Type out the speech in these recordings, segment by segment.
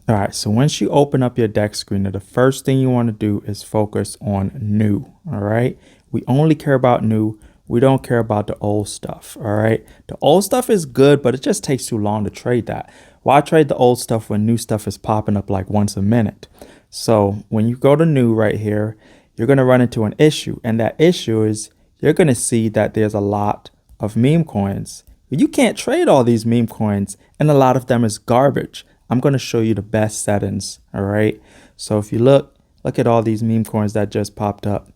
All right, so once you open up your Dexscreener, the first thing you want to do is focus on new. All right, we only care about new. We don't care about the old stuff. All right, the old stuff is good, but it just takes too long to trade that. Why trade the old stuff when new stuff is popping up like once a minute? So when you go to new right here, you're going to run into an issue, and that issue is you're going to see that there's a lot of meme coins. You can't trade all these meme coins, and a lot of them is garbage. I'm going to show you the best settings. All right. So if you look at all these meme coins that just popped up.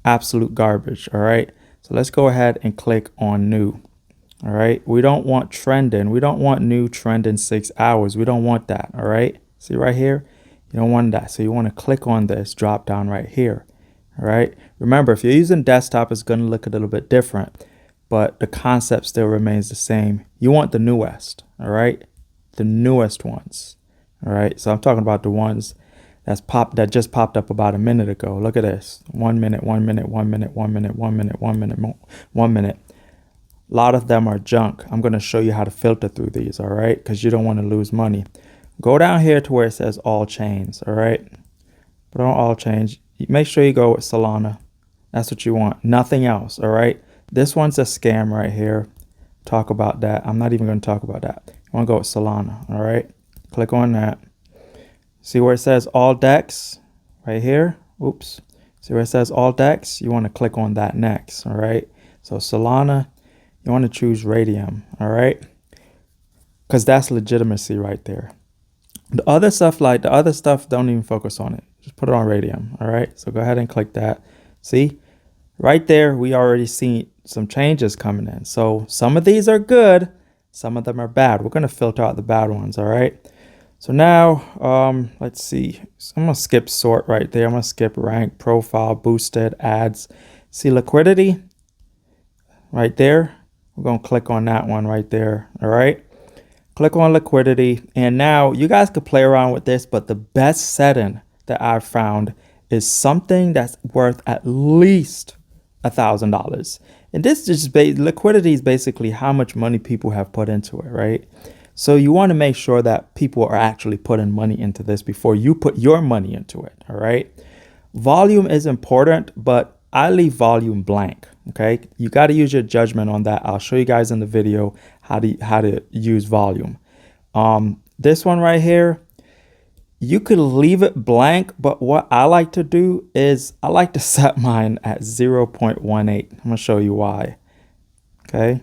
Absolute garbage. All right. So let's go ahead and click on new. All right. We don't want trending. We don't want new trending 6 hours. We don't want that. All right. See right here. You don't want that. So you want to click on this drop down right here. All right. Remember, if you're using desktop, it's going to look a little bit different, but the concept still remains the same. You want the newest. All right. The newest ones. All right. So I'm talking about the ones that just popped up about a minute ago. Look at this. 1 minute, 1 minute, 1 minute, 1 minute, 1 minute, 1 minute, 1 minute. A lot of them are junk. I'm going to show you how to filter through these. All right. Because you don't want to lose money. Go down here to where it says all chains. All right. Put on all chains. Make sure you go with Solana. That's what you want. Nothing else. All right. This one's a scam right here. Talk about that. I'm not even going to talk about that. You want to go with Solana. All right. Click on that. See where it says all Dex right here. Oops. See where it says all Dex. You want to click on that next. All right. So Solana, you want to choose Radium. All right. Because that's legitimacy right there. The other stuff, don't even focus on it. Just put it on Radium. All right. So go ahead and click that. See right there, we already see some changes coming in. So some of these are good. Some of them are bad. We're going to filter out the bad ones. All right. So now, let's see. So I'm going to skip sort right there. I'm going to skip rank, profile, boosted, ads. See liquidity right there. We're going to click on that one right there. All right. Click on liquidity. And now you guys could play around with this, but the best setting that I've found is something that's worth at least $1,000. And this is liquidity is basically how much money people have put into it, right? So you want to make sure that people are actually putting money into this before you put your money into it. All right. Volume is important, but I leave volume blank. Okay. You got to use your judgment on that. I'll show you guys in the video how to use volume. This one right here, you could leave it blank, but what I like to do is I like to set mine at 0.18. I'm going to show you why. Okay.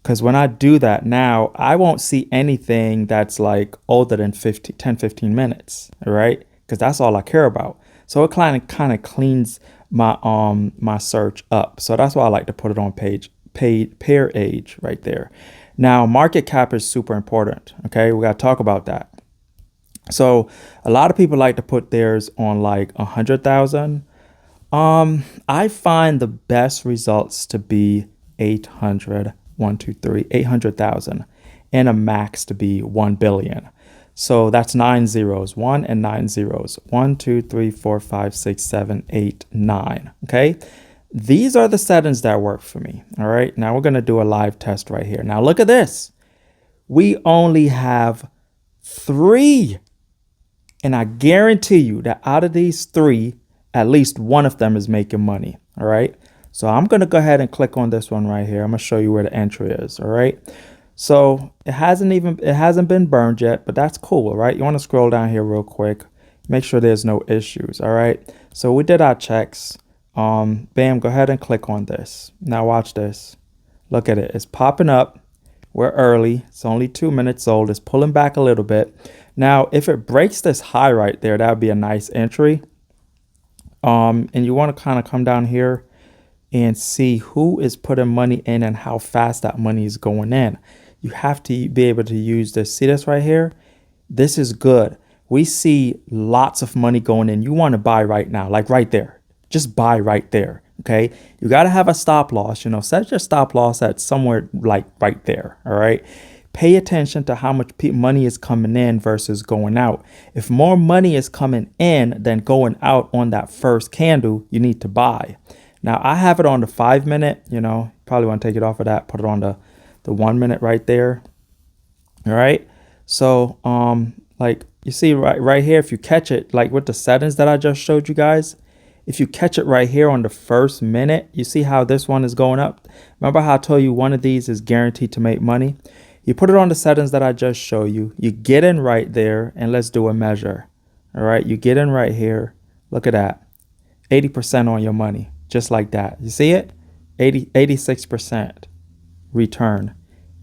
Because when I do that now, I won't see anything that's like older than 10, 15 minutes. All right. Because that's all I care about. So it kind of cleans my my search up. So that's why I like to put it on pair age right there. Now, market cap is super important. Okay, we got to talk about that. So a lot of people like to put theirs on like 100,000. I find the best results to be 800,000 and a max to be 1 billion. So that's 9 zeros, 1 and 9 zeros. 1, 2, 3, 4, 5, 6, 7, 8, 9. Okay. These are the settings that work for me. All right. Now we're going to do a live test right here. Now look at this. We only have 3. And I guarantee you that out of these 3, at least one of them is making money. All right. So I'm going to go ahead and click on this one right here. I'm going to show you where the entry is. All right. So it hasn't been burned yet, but that's cool. All right. You want to scroll down here real quick. Make sure there's no issues. All right. So we did our checks. Bam, go ahead and click on this. Now watch this. Look at it. It's popping up. We're early. It's only 2 minutes old. It's pulling back a little bit. Now, if it breaks this high right there, that would be a nice entry. And you want to kind of come down here and see who is putting money in and how fast that money is going in. You have to be able to use this. See this right here? This is good. We see lots of money going in. You want to buy right now, like right there. Just buy right there. Okay. You got to have a stop loss, set your stop loss at somewhere like right there. All right. Pay attention to how much money is coming in versus going out. If more money is coming in than going out on that first candle, you need to buy. Now I have it on the 5 minute, probably want to take it off of that, put it on the 1 minute right there. All right. So like you see right here, if you catch it, like with the settings that I just showed you guys, if you catch it right here on the first minute, you see how this one is going up. Remember how I told you one of these is guaranteed to make money? You put it on the settings that I just showed you. You get in right there, and let's do a measure. All right, you get in right here. Look at that. 80% on your money, just like that. You see it? 86% return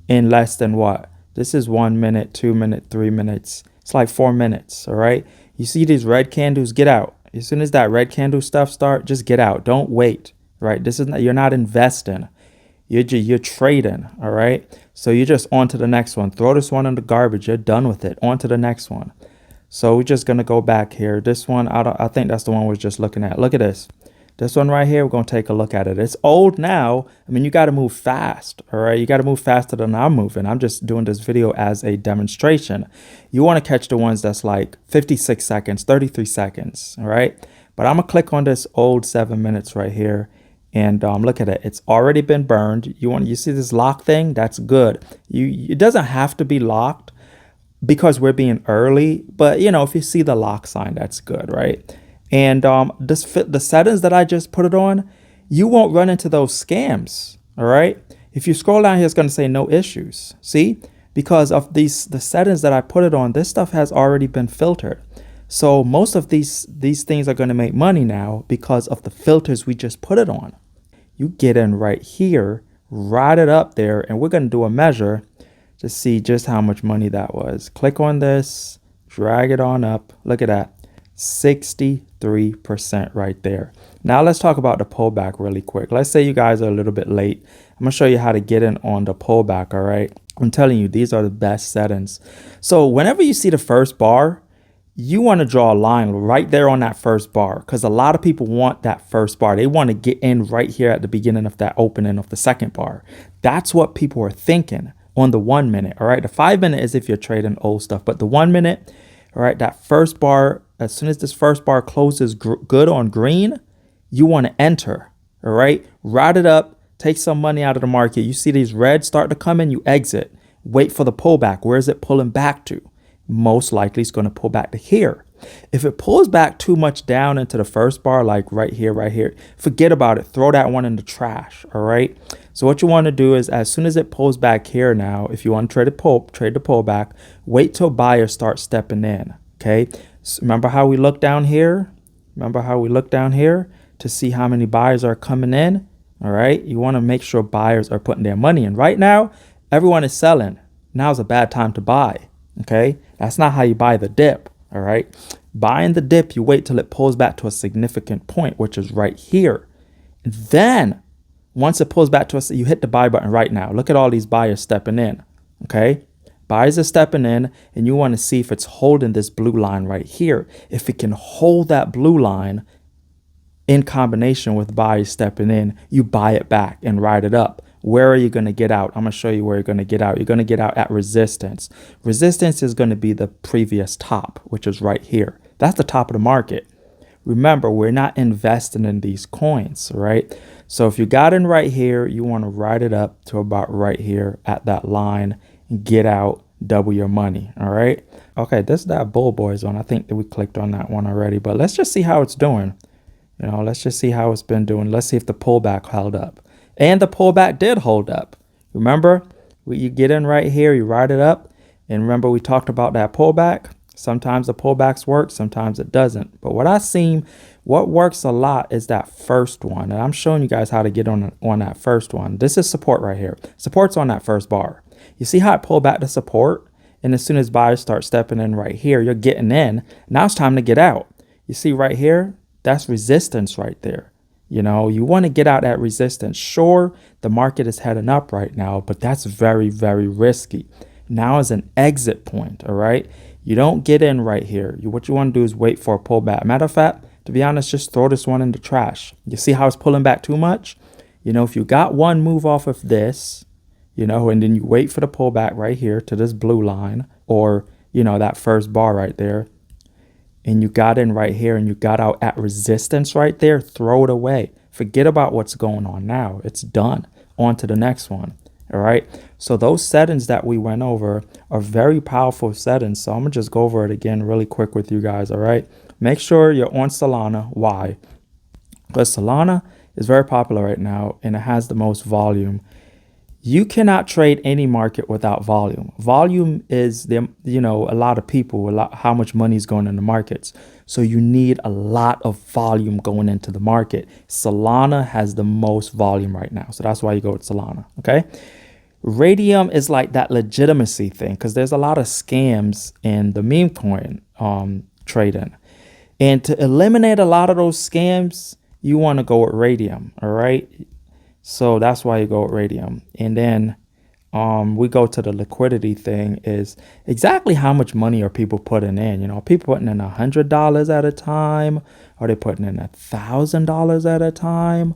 in less than what? This is 1 minute, 2 minutes, 3 minutes. It's like 4 minutes, all right? You see these red candles, get out. As soon as that red candle stuff start, just get out. Don't wait, right? This is not, you're not investing. You're trading, all right? So you're just on to the next one. Throw this one in the garbage. You're done with it. On to the next one. So we're just going to go back here. This one, I think that's the one we're just looking at. Look at this. This one right here, we're going to take a look at it. It's old now. I mean, you got to move fast, all right? You got to move faster than I'm moving. I'm just doing this video as a demonstration. You want to catch the ones that's like 56 seconds, 33 seconds, all right? But I'm going to click on this old 7 minutes right here. And look at it. It's already been burned. You see this lock thing? That's good. It doesn't have to be locked because we're being early. But, you know, if you see the lock sign, that's good, right? And the settings that I just put it on, you won't run into those scams, all right? If you scroll down here, it's going to say no issues. See? Because of the settings that I put it on, this stuff has already been filtered. So most of these things are going to make money now because of the filters we just put it on. You get in right here, ride it up there, and we're going to do a measure to see just how much money that was. Click on this, drag it on up. Look at that, 63% right there. Now let's talk about the pullback really quick. Let's say you guys are a little bit late. I'm going to show you how to get in on the pullback, all right? I'm telling you, these are the best settings. So whenever you see the first bar, you want to draw a line right there on that first bar because a lot of people want that first bar. They want to get in right here at the beginning of that opening of the second bar. That's what people are thinking on the 1 minute. All right. The 5 minute is if you're trading old stuff, but the 1 minute, all right, that first bar, as soon as this first bar closes good on green, you want to enter. All right. Ride it up. Take some money out of the market. You see these reds start to come in, you exit. Wait for the pullback. Where is it pulling back to? Most likely it's going to pull back to here. If it pulls back too much down into the first bar, like right here, forget about it. Throw that one in the trash. All right. So what you want to do is as soon as it pulls back here now, if you want to trade the pullback, wait till buyers start stepping in. Okay. So remember how we look down here? To see how many buyers are coming in. All right. You want to make sure buyers are putting their money in. Right now, everyone is selling. Now's a bad time to buy. Okay, that's not how you buy the dip. All right, buying the dip, you wait till it pulls back to a significant point, which is right here. Then once it pulls back to us, you hit the buy button right now. Look at all these buyers stepping in. Okay, buyers are stepping in, and you want to see if it's holding this blue line right here. If it can hold that blue line in combination with buyers stepping in, you buy it back and ride it up. Where are you going to get out? I'm going to show you where you're going to get out. You're going to get out at resistance. Resistance is going to be the previous top, which is right here. That's the top of the market. Remember, we're not investing in these coins, right? So if you got in right here, you want to ride it up to about right here at that line and get out, double your money, all right? Okay, this is that bull boy zone. I think that we clicked on that one already, but let's just see how it's doing. You know, let's just see how it's been doing. Let's see if the pullback held up. And the pullback did hold up. Remember, you get in right here, you ride it up. And remember, we talked about that pullback. Sometimes the pullbacks work, sometimes it doesn't. But what works a lot is that first one. And I'm showing you guys how to get on that first one. This is support right here. Support's on that first bar. You see how it pulled back to support? And as soon as buyers start stepping in right here, you're getting in. Now it's time to get out. You see right here? That's resistance right there. You know, you want to get out at resistance. Sure, the market is heading up right now, but that's very, very risky. Now is an exit point, all right? You don't get in right here. What you want to do is wait for a pullback. Matter of fact, to be honest, just throw this one in the trash. You see how it's pulling back too much? You know, if you got one move off of this, you know, and then you wait for the pullback right here to this blue line or, you know, that first bar right there, and you got in right here and you got out at resistance right there, throw it away. Forget about what's going on now. It's done. On to the next one. All right. So those settings that we went over are very powerful settings. So I'm going to just go over it again really quick with you guys. All right. Make sure you're on Solana. Why? Because Solana is very popular right now and it has the most volume. You cannot trade any market without volume. Volume is a lot of people, how much money is going in the markets. So you need a lot of volume going into the market. Solana has the most volume right now. So that's why you go with Solana. Okay. Radium is like that legitimacy thing because there's a lot of scams in the meme coin trading. And to eliminate a lot of those scams, you want to go with Radium. All right. So that's why you go with Radium. And then we go to the liquidity thing is exactly how much money are people putting in. Are people putting in $100 at a time? Are they putting in $1,000 at a time?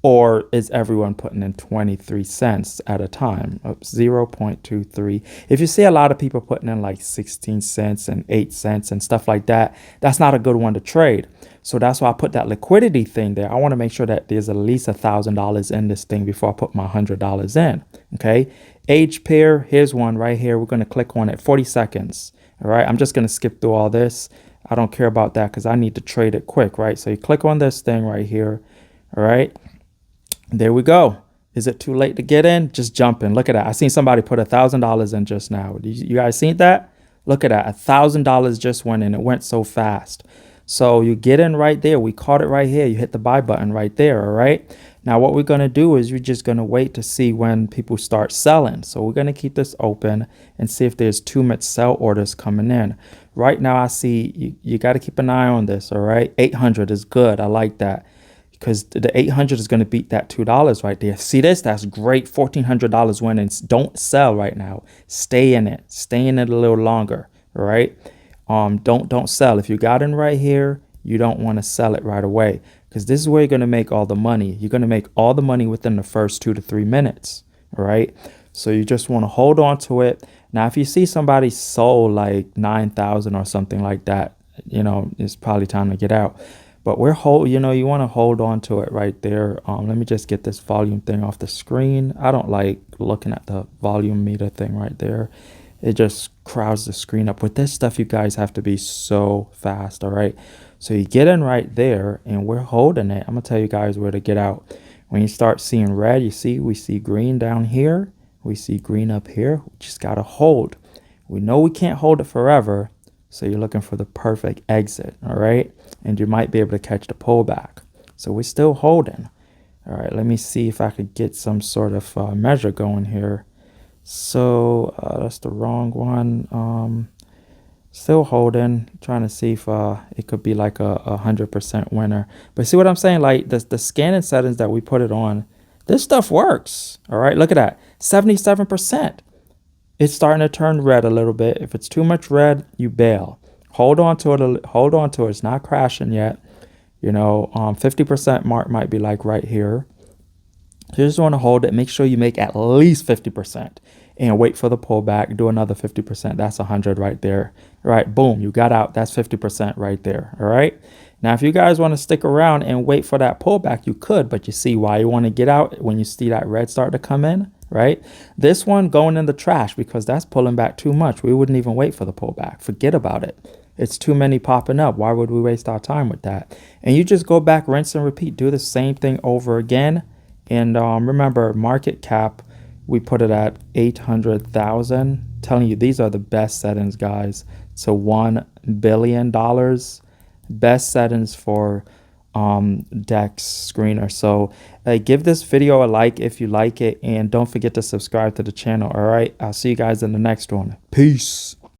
Or is everyone putting in 23 cents at a time? 0.23. If you see a lot of people putting in like 16 cents and 8 cents and stuff like that, that's not a good one to trade. So that's why I put that liquidity thing there. I want to make sure that there's at least $1,000 in this thing before I put my $100 in. Okay. Age pair. Here's one right here. We're going to click on it. 40 seconds. All right. I'm just going to skip through all this. I don't care about that because I need to trade it quick. Right. So you click on this thing right here. All right. There we go. Is it too late to get in? Just jump in. Look at that. I seen somebody put $1,000 in just now. You guys seen that? Look at that. $1,000 just went in. It went so fast. So you get in right there. We caught it right here. You hit the buy button right there. All right. Now what we're going to do is we're just going to wait to see when people start selling. So we're going to keep this open and see if there's too much sell orders coming in. Right now I see you got to keep an eye on this. All right. 800 is good. I like that. Because the 800 is going to beat that $2 right there. See this? That's great. $1,400 win and don't sell right now. Stay in it. Stay in it a little longer. All right. Don't sell. If you got in right here, you don't want to sell it right away because this is where you're going to make all the money. You're going to make all the money within the first 2 to 3 minutes. All right. So you just want to hold on to it. Now, if you see somebody sold like 9,000 or something like that, it's probably time to get out. But you want to hold on to it right there. Let me just get this volume thing off the screen. I don't like looking at the volume meter thing right there. It just crowds the screen up. With this stuff, you guys have to be so fast, all right? So you get in right there, and we're holding it. I'm going to tell you guys where to get out. When you start seeing red, we see green down here. We see green up here. We just got to hold. We know we can't hold it forever. So you're looking for the perfect exit, all right? And you might be able to catch the pullback. So we're still holding. All right, let me see if I could get some sort of measure going here. So that's the wrong one. Still holding, trying to see if it could be like a 100% winner. But see what I'm saying? Like the scanning settings that we put it on, this stuff works. All right, look at that, 77%. It's starting to turn red a little bit. If it's too much red, you bail. Hold on to it. Hold on to it. It's not crashing yet. 50% mark might be like right here. You just want to hold it. Make sure you make at least 50% and wait for the pullback. Do another 50%. That's 100 right there. All right, boom, you got out. That's 50% right there. All right. Now, if you guys want to stick around and wait for that pullback, you could, but you see why you want to get out when you see that red start to come in. Right? This one going in the trash because that's pulling back too much. We wouldn't even wait for the pullback. Forget about it. It's too many popping up. Why would we waste our time with that? And you just go back, rinse and repeat. Do the same thing over again. And remember, market cap, we put it at 800,000. Telling you, these are the best settings, guys. So $1 billion. Best settings for Dexscreener. So give this video a like if you like it, and don't forget to subscribe to the channel. All right, I'll see you guys in the next one. Peace.